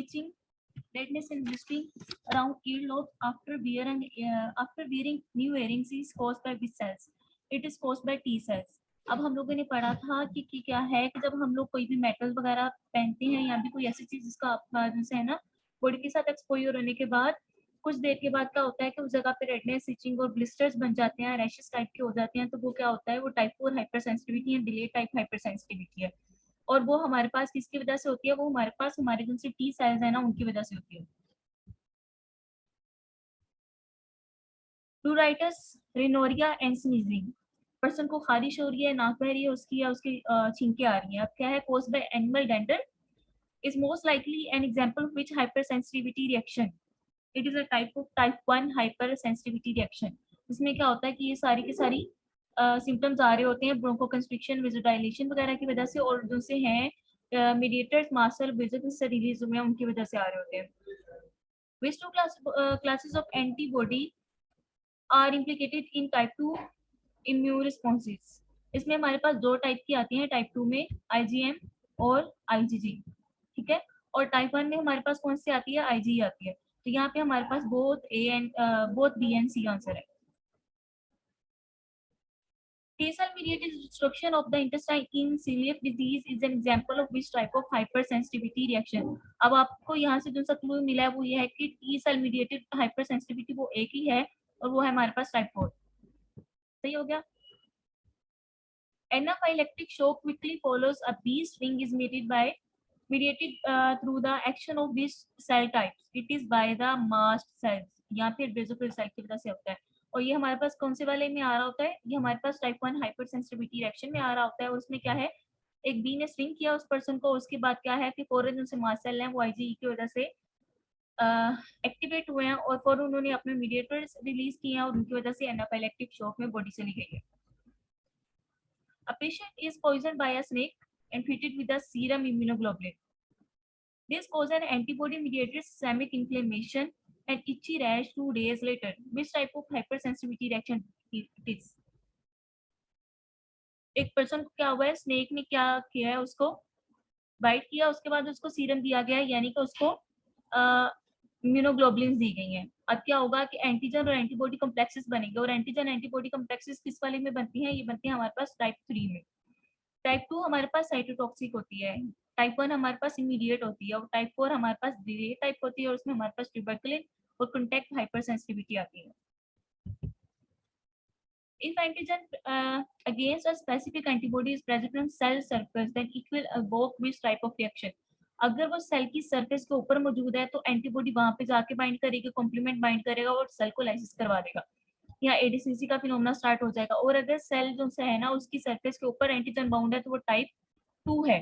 itching, redness and blistering around earlobe after wearing new earrings is caused by which cells? It is caused by T cells. अब हम लोगों ने पढ़ा था कि क्या है कि जब हम लोग कोई भी मेटल वगैरह पहनते हैं या भी कोई ऐसी चीज जिसका आपका है ना बॉडी के साथ एक्सपोजर होने के बाद कुछ देर के बाद क्या होता है कि उस जगह पे रेडनेस, इचिंग और ब्लिस्टर्स बन जाते हैं, रैशेस टाइप के हो जाते हैं, तो वो क्या होता है, वो टाइप 4 हाइपर सेंसिटिविटी या डिले टाइप हाइपर सेंसिटिविटी है। और वो हमारे पास किसकी वजह से होती है, वो हमारे पास हमारे जिनसे टी सेल्स है ना उनकी वजह से होती है। प्लूराइटिस, रिनोरिया एंड स्नीजिंग, पर्सन को खारिश हो रही है, नाक बह रही है उसकी या उसकी छींके आ रही है, अब क्या है, caused by animal dental, is most likely an example of which hypersensitivity reaction? It is a type 1 hypersensitivity reaction. इसमें क्या होता है कि ये सारी की सारी सिम्टम्स आ रहे होते हैं ब्रोंकोकंस्ट्रिक्शन, विजुडाइलेशन वगैरह की वजह से, और जो से हैं मीडिएटर्स मासल विजिट से रिलीज हुए हैं उनकी वजह से आ रहे होते हैं। Which two classes of antibody are implicated in type 2 immune responses? इसमें हमारे पास दो टाइप की आती हैं, टाइप 2 में IgM और IgG, ठीक है, और टाइप 1 में हमारे पास कौन सी आती है, IgE आती है। तो यहाँ पे हमारे पास both B and C answer है। T-cell mediated destruction of the intestine in celiac disease is an example of which type of hypersensitivity reaction? अब आपको यहाँ से जो सा क्लू मिला है वो ये है कि T-cell mediated hypersensitivity वो एक ही है और वो है हमारे पास टाइप 4। सही हो गया। Anaphylactic shock quickly follows a B string is mediated through the action of these cell types. It is by the mast cells या फिर बेसोफिल सेल की वजह से होता है। और ये हमारे पास कौन से वाले में आ रहा होता है, ये हमारे पास टाइप 1 हाइपरसेंसिटिविटी रिएक्शन में आ रहा होता है। और उसमें क्या है, एक बी ने स्ट्रिंग किया उस पर्सन को, उसके बाद क्या है कि फौरन उनसे मास्ट सेल हैं वो IgE की वजह से एक्टिवेट हुए हैं और फौरन उन्होंने अपने मीडिएटर्स रिलीज किए हैं और उनकी वजह से एनाफाइलेक्टिक शॉक में बॉडी चली गई है। A patient is poisoned by a snake and treated with a serum immunoglobulin. This causes an antibody-mediated systemic inflammation and itchy rash 2 days later. Which type of hypersensitivity reaction it is? एक person को क्या हुआ है, snake ने क्या किया है, उसको बाइट किया, उसके बाद उसको सीरम दिया गया है, यानी कि उसको इम्यूनोग्लोबुलिन दी गई हैं। अब क्या होगा कि एंटीजन और एंटीबॉडी कॉम्प्लेक्सेस बनेंगे, और एंटीजन एंटीबॉडी कॉम्प्लेक्सेस किस वाले में बनती हैं, ये बनती है हमारे पास टाइप 3 में। टाइप 2 हमारे पास साइटोटॉक्सिक होती है, टाइप 1 हमारे पास इमीडिएट होती है, और टाइप 4 हमारे पास डिले टाइप होती है और उसमें हमारे पास ट्यूबरकुलिन और कॉन्टैक्ट हाइपरसेंसिटिविटी आती है। If antigen against a specific antibody is present on cell surface, then it will evoke which type of reaction? अगर वो सेल की सरफेस के ऊपर मौजूद है तो एंटीबॉडी वहां पे जाके बाइंड करेगी, कॉम्प्लीमेंट बाइंड करेगा और सेल को लाइसिस करवा देगा, या एडीसीसी का फिनोमेना स्टार्ट हो जाएगा। और अगर सेल जो है ना उसकी सरफेस के ऊपर एंटीजन बाउंड है तो वो टाइप 2 है।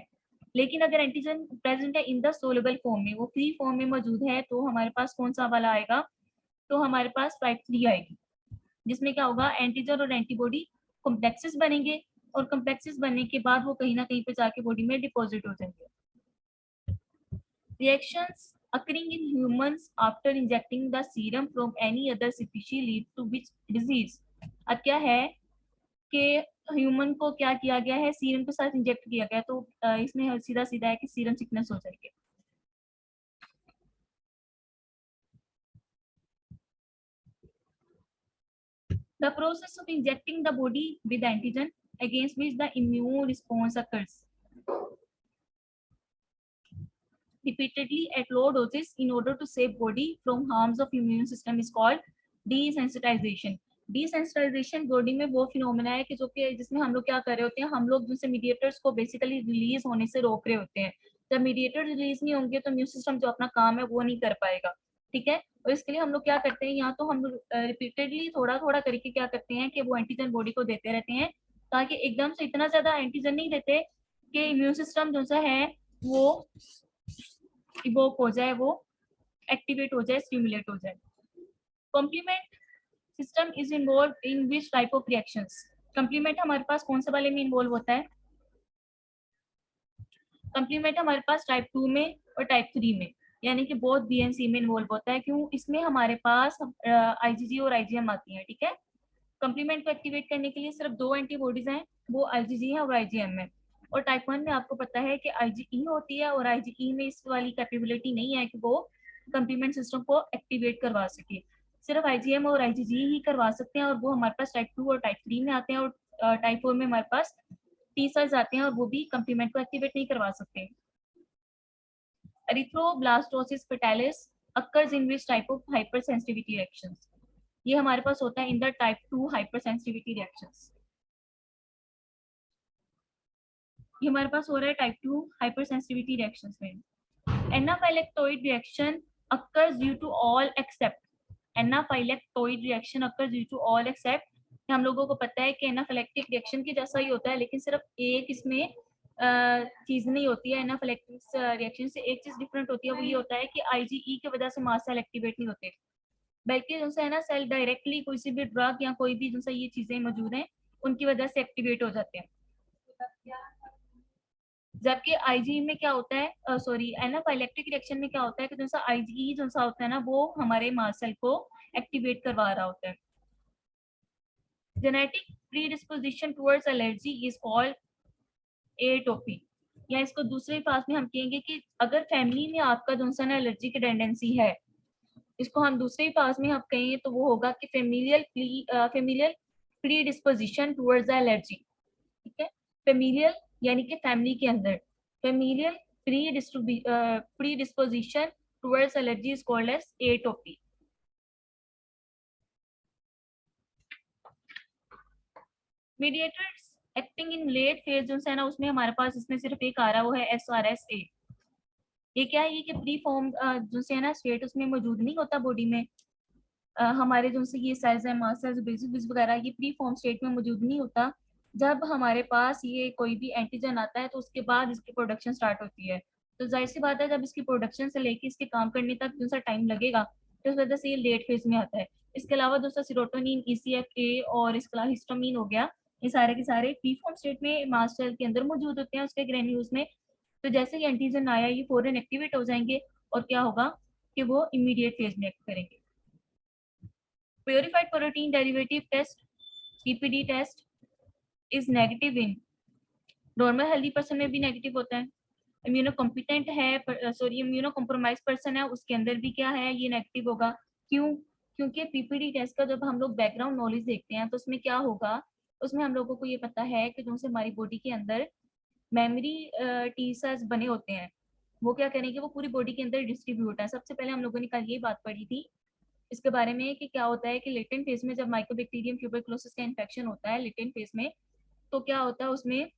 लेकिन अगर एंटीजन प्रेजेंट है इन द सोलेबल फॉर्म में, वो फ्री फॉर्म में मौजूद है, तो हमारे पास कौन सा वाला आएगा, तो हमारे पास टाइप 3 आएगी, जिसमें क्या होगा, एंटीजन और एंटीबॉडी कॉम्प्लेक्सेस बनेंगे और कॉम्प्लेक्सेस बनने के बाद वो कहीं ना कहीं पे जाके बॉडी में डिपॉजिट हो जाएंगे। Reactions occurring in humans after injecting the serum from any other species lead to which disease? अब क्या है कि ह्यूमन को क्या किया गया है, सीरम के साथ इंजेक्ट किया गया, तो इसमें सीधा सीधा है कि सीरम सिकनेस हो जाएगी। The process of injecting the body with antigen against which the immune response occurs repeatedly at low doses in order to save body from harms of immune system is called desensitization. Desensitization body में वो phenomena है कि जो कि जिसमें हम लोग क्या कर रहे होते हैं, हम लोग जैसे मीडिएटर्स को बेसिकली रिलीज होने से रोक रहे होते हैं। जब मीडिएटर रिलीज नहीं होंगे तो इम्यून सिस्टम जो अपना काम है वो नहीं कर पाएगा, ठीक है। और इसके लिए हम लोग क्या करते हैं, यहाँ तो हम रिपीटेडली थोड़ा थोड़ा करके क्या करते हैं कि वो एंटीजन बॉडी को देते रहते हैं, ताकि एकदम से इतना ज्यादा एंटीजन नहीं देते कि इम्यून सिस्टम जो सा है वो इवोक हो जाए, वो एक्टिवेट हो जाए, स्टिमुलेट हो जाए। Complement system is involve in which type of reactions? Complement हमारे पास कौन से वाले में इन्वॉल्व होता है? कॉम्प्लीमेंट हमारे पास टाइप 2 में और टाइप 3 में, यानी कि बोथ बी एंड सी में इन्वॉल्व होता है। क्यों? इसमें हमारे पास IgG और IgM आती है, ठीक है। कॉम्प्लीमेंट को एक्टिवेट करने के लिए सिर्फ दो एंटीबॉडीज हैं, वो IgG है और IgM है। और टाइप 1 में आपको पता है कि आईजीई होती है, और आईजीई में इस वाली कैपेबिलिटी नहीं है कि वो कंप्लीमेंट सिस्टम को एक्टिवेट करवा सके। सिर्फ आईजीएम और आईजीजी ही करवा सकते हैं, और वो हमारे पास टाइप 2 और टाइप 3 में आते हैं, और टाइप 4 में हमारे पास टी सेल्स आते हैं, और वो भी कंप्लीमेंट को एक्टिवेट नहीं करवा सकते। Erythroblastosis fetalis occurs in which type of hypersensitivity reactions? ये हमारे पास होता है in the type 2 hypersensitivity reactions. ये हमारे पास हो रहा है टाइप 2 हाइपरसेंसिटिविटी रिएक्शंस में। Anaphylactoid reaction occurs due to all except, anaphylactoid reaction occurs due to all except, हम लोगों को पता है कि एनाफाइलेक्टिक रिएक्शन की जैसा ही होता है, लेकिन सिर्फ एक इसमें चीज नहीं होती है। एनाफाइलेक्टिक रिएक्शन से एक चीज डिफरेंट होती है, वो ये होता है कि आईजीई की वजह से मास्ट सेल एक्टिवेट नहीं होते, बल्कि जो है ना सेल डायरेक्टली कोई सी भी ड्रग या कोई भी जो सा ये चीजें मौजूद हैं उनकी वजह से एक्टिवेट हो जाते हैं। जबकि आईजीई में क्या होता है, सॉरी एनाफाइलेक्टिक रिएक्शन में क्या होता है कि जो सा आईजीई जो सा होता है ना वो हमारे मास्ट सेल को एक्टिवेट करवा रहा होता है। Genetic predisposition towards allergy is called atopy, या इसको दूसरे पास में हम कहेंगे कि अगर फैमिली में आपका जो सा ना एलर्जी की टेंडेंसी है, इसको हम दूसरे पास में हम कहें तो वो होगा कि फेमिलियल प्रीडिस्पोजिशन टुवर्ड्स एलर्जी। ठीक है, फेमिलियल यानी कि फैमिली के अंदर familial predisposition towards allergy is called as atopy. Mediators acting in late phase जो है ना उसमें हमारे पास इसमें सिर्फ एक आ रहा वो है SRSA। ये क्या है, ये कि प्री फॉर्म जो है ना स्टेट उसमें मौजूद नहीं होता बॉडी में। हमारे जो से ये सेल्स हैं मास्ट सेल्स बेसिस वगैरह ये प्री फॉर्म स्टेट में मौजूद नहीं होता। जब हमारे पास ये कोई भी एंटीजन आता है तो उसके बाद इसकी प्रोडक्शन स्टार्ट होती है। तो जाहिर सी बात है जब इसकी प्रोडक्शन से लेके इसके काम करने तक जो सा टाइम लगेगा, तो इस वजह से ये लेट फेज में आता है। इसके अलावा दोस्तों सीरोटोनिन, ECFA और इसके अलावा हिस्टामिन हो गया, ये सारे के सारे प्री फॉर्म स्टेट में मास्ट सेल के अंदर मौजूद होते हैं उसके ग्रेन्यूल्स में। तो जैसे ही एंटीजन आया ये फौरन एक्टिवेट हो जाएंगे, और क्या होगा कि वो इमीडिएट फेज में एक्ट करेंगे। Purified protein derivative test (PPD test) is negative in normal healthy person में भी नेगेटिव होता है। इम्यूनो कॉम्पिटेंट है सॉरी इम्यूनो कॉम्प्रोमाइज पर्सन है उसके अंदर भी क्या है ये नेगेटिव होगा। क्यों? क्योंकि पीपीडी टेस्ट का जब हम लोग बैकग्राउंड नॉलेज देखते हैं तो उसमें क्या होगा, उसमें हम लोगों को ये पता है कि जो से हमारी बॉडी के अंदर मेमोरी टी सेल्स बने होते हैं, वो क्या करेंगे वो पूरी बॉडी के अंदर डिस्ट्रीब्यूट है। सबसे पहले हम लोगों ने कल ये बात पढ़ी थी इसके बारे में कि क्या होता है कि लेटेंट फेज में जब माइकोबैक्टीरियम ट्यूबरकुलोसिस का इन्फेक्शन होता है लेटेंट फेज में, तो क्या होता है उसमें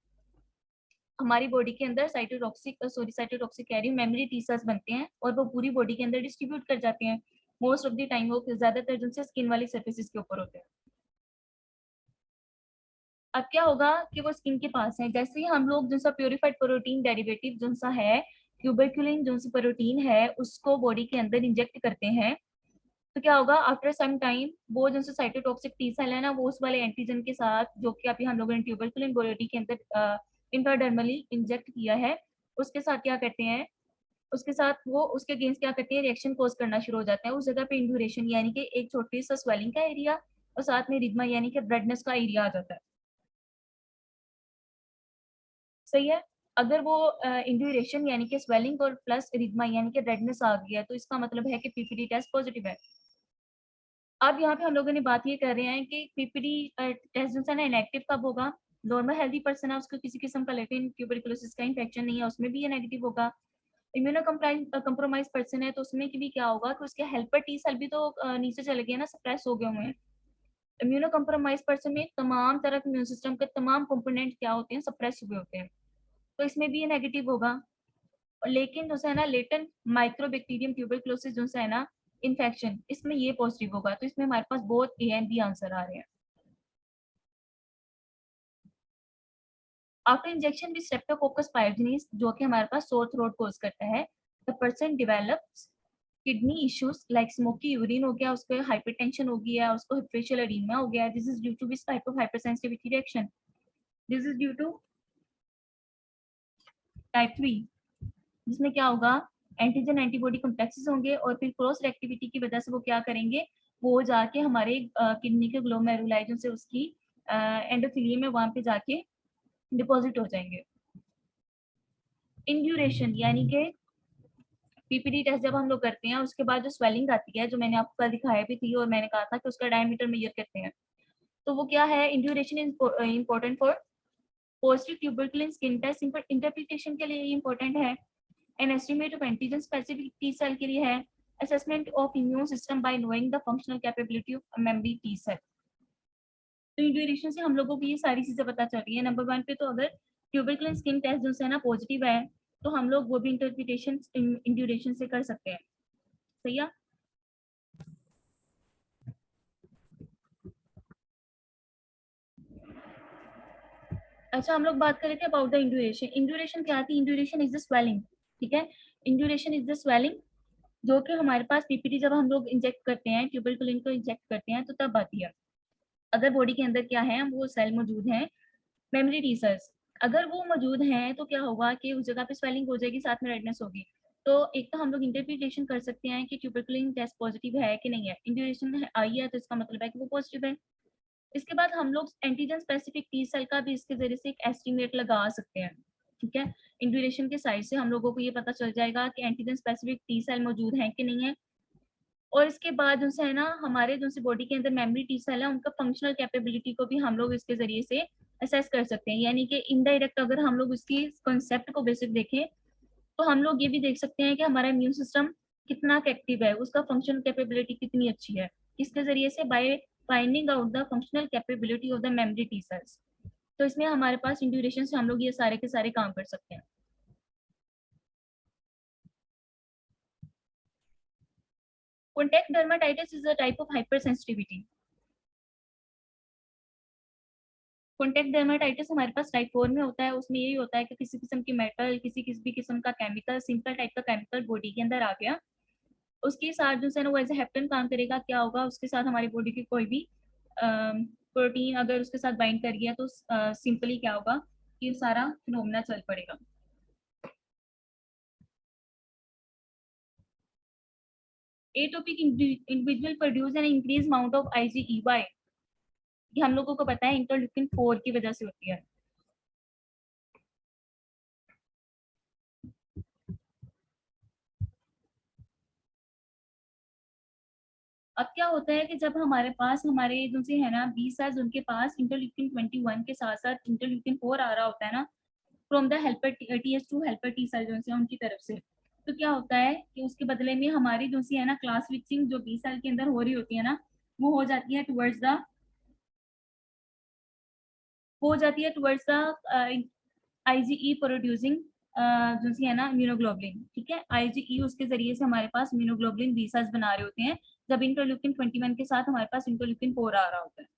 हमारी बॉडी के अंदर cytotoxic carrier memory T cells बनते हैं और वो पूरी बॉडी के अंदर डिस्ट्रीब्यूट कर जाते हैं। मोस्ट ऑफ द टाइम वो ज्यादातर जिनसे स्किन वाली सर्फेसिस के ऊपर होते हैं। अब क्या होगा कि वो स्किन के पास है, जैसे ही हम लोग जो सा प्योरीफाइड प्रोटीन डेरिवेटिव जो सा है ट्यूबरक्यूलिन जो सा प्रोटीन है उसको बॉडी के अंदर इंजेक्ट करते हैं, तो क्या होगा आफ्टर सम टाइम वो जो साइटोटॉक्सिक टी सेल है ना वो उस वाले एंटीजन के साथ जो कि अभी हम लोगों ने ट्यूबरकुलिन बॉडी के अंदर इंट्राडर्मली इंजेक्ट किया है उसके साथ क्या करते हैं, उसके साथ वो उसके अगेंस्ट क्या करते हैं रिएक्शन कोज करना शुरू हो जाता है। उस जगह पे इंड्यूरेशन यानी कि एक छोटी सा स्वेलिंग का एरिया और साथ में रिदमा यानी कि ब्रेडनेस का एरिया आ जाता है। सही है, अगर वो इंड्यूरेशन यानी कि स्वेलिंग और प्लस रिदमा यानी कि रेडनेस आ गया तो इसका मतलब है कि पीपीडी टेस्ट पॉजिटिव है। अब यहाँ पे हम लोगों ने बात ये कर रहे हैं कि पीपीडी टेस्ट जो है ना इनएक्टिव कब होगा, नॉर्मल हेल्दी पर्सन है उसको किसी किस्म का लेटेंट ट्यूबरकुलोसिस का इंफेक्शन नहीं है उसमें भी ये नेगेटिव होगा। इम्यूनो कंप्रोमाइज पर्सन है तो उसमें भी क्या होगा कि उसके हेल्पर टी सेल भी तो नीचे चले गए ना, सप्रेस हो गए हुए हैं। इम्यूनो कंप्रोमाइज पर्सन में तमाम तरह के इम्यून सिस्टम के तमाम कंपोनेंट क्या होते हैं सप्रेस हुए होते हैं, तो इसमें भी ये नेगेटिव होगा। लेकिन जो है ना लेटेंट माइक्रोबैक्टीरियम ट्यूबरकुलोसिस जो है ना इन्फेक्शन इसमें ये पॉजिटिव होगा, तो इसमें हमारे पास बहुत ए एंड बी आंसर आ रहे हैं। आफ्टर इंजेक्शन विद स्ट्रेप्टोकोकस पायरोजेनिस जो कि हमारे पास सोर थ्रोट कोज करता है, the person develops kidney issues like smoky urine हो गया, उसको हाइपरटेंशन हो गया, उसको फेशियल एडीमा हो गया। This is due to which type of hypersensitivity reaction, this is due to type 3, जिसमें क्या होगा एंटीजन एंटीबॉडी कॉम्प्लेक्सेस होंगे और फिर क्रॉस रिएक्टिविटी की वजह से वो क्या करेंगे वो जाके हमारे किडनी के ग्लोमेरुलाई से उसकी एंडोथेलियम में वहां पे जाके डिपॉजिट हो जाएंगे। इन ड्यूरेशन यानी कि पीपीडी टेस्ट जब हम लोग करते हैं उसके बाद जो स्वेलिंग आती है, जो मैंने आपको कल दिखाया भी थी और मैंने कहा था कि उसका डायमीटर मेजर करते हैं, तो वो क्या है, induration is important for positive tuberculin skin test, interpretation के लिए इंपॉर्टेंट है, an estimate of antigen specific T cell के लिए है, assessment of immune system by knowing the functional capability of memory T cell. तो in duration से हम लोगों को ये सारी चीजें पता चल रही है। नंबर 1 पे तो अगर ट्यूबरकुलिन स्किन टेस्ट जो है ना पॉजिटिव है, तो हम लोग वो भी इंटरप्रिटेशन इन ड्यूरेशन से कर सकते हैं। सही है। अच्छा, हम लोग बात कर रहे थे अबाउट द इंड्यूरेशन। इंड्यूरेशन क्या थी? Induration is the swelling. ठीक है, इंड्यूरेशन इज द स्वेलिंग जो कि हमारे पास पीपीटी जब हम लोग इंजेक्ट करते हैं, ट्यूबरकुलिन को इंजेक्ट करते हैं, तो तब आती है। अगर बॉडी के अंदर क्या है, वो सेल मौजूद हैं, मेमोरी टी सेल्स, अगर वो मौजूद हैं तो क्या होगा कि उस जगह पे स्वेलिंग हो जाएगी, साथ में रेडनेस होगी। तो एक तो हम लोग इंटरप्रिटेशन कर सकते हैं कि ट्यूबरकुलिन टेस्ट पॉजिटिव है कि नहीं है। इंड्यूरेशन आई है तो इसका मतलब है कि वो पॉजिटिव है। इसके बाद हम लोग एंटीजन स्पेसिफिक टी सेल का भी इसके जरिए से एक एस्टिमेट लगा सकते हैं। ठीक है, इन ड्यूरेशन के साइज से हम लोगों को ये पता चल जाएगा कि एंटीजन स्पेसिफिक टी सेल मौजूद हैं कि नहीं है। और इसके बाद जो है ना, हमारे जो बॉडी के अंदर मेमोरी टी सेल है, उनका फंक्शनल कैपेबिलिटी को भी हम लोग इसके जरिए से असेस कर सकते हैं। यानी कि इनडायरेक्ट अगर हम लोग उसकी कॉन्सेप्ट को बेसिक देखें, तो हम लोग ये भी देख सकते हैं कि हमारा इम्यून सिस्टम कितना एक्टिव है, उसका फंक्शनल कैपेबिलिटी कितनी अच्छी है, इसके जरिए से by finding out the functional capability of the memory T sales. तो इसमें हमारे पास इन ड्यूरेशन से हम लोग ये सारे के सारे काम कर सकते हैं। Contact dermatitis is a type of hyper sensitivity. Contact dermatitis हमारे पास टाइप 4 में होता है। उसमें यही होता है कि किसी किस्म की मेटल, किसी किसी भी किस्म का केमिकल, सिंपल टाइप का केमिकल बॉडी के अंदर आ गया, उसके साथ जो है ना वो एज ए हेप्टन काम करेगा। क्या होगा, उसके साथ हमारी बॉडी की कोई भी प्रोटीन अगर उसके साथ बाइंड कर गया, तो सिंपली क्या होगा कि सारा फिनोमेना चल पड़ेगा। Atopic individual produce an increase amount of IgE, ये हम लोगों को पता है इंटरल्यूकिन 4 की वजह से होती है। अब क्या होता है कि जब हमारे पास हमारे जो से है ना 20 सेल्स, उनके पास इंटरल्यूकिन 21 के साथ साथ इंटरल्यूकिन 4 आ रहा होता है ना, from the helper TH2 helper T cell जो है उनकी तरफ से, तो क्या होता है कि उसके बदले में हमारी जो सी है ना क्लास स्विचिंग जो 20 सेल के अंदर हो रही होती है ना, वो हो जाती है टुवर्ड्स द IgE प्रोड्यूसिंग जो सी है ना इम्यूनोग्लोबुलिन। ठीक है, IgE उसके जरिए से हमारे पास इम्यूनोग्लोबुलिन 20 सेल्स बना रहे होते हैं, जब इंटरल्यूकिन 21 के साथ हमारे पास इंटरल्यूकिन 4 आ रहा होता है।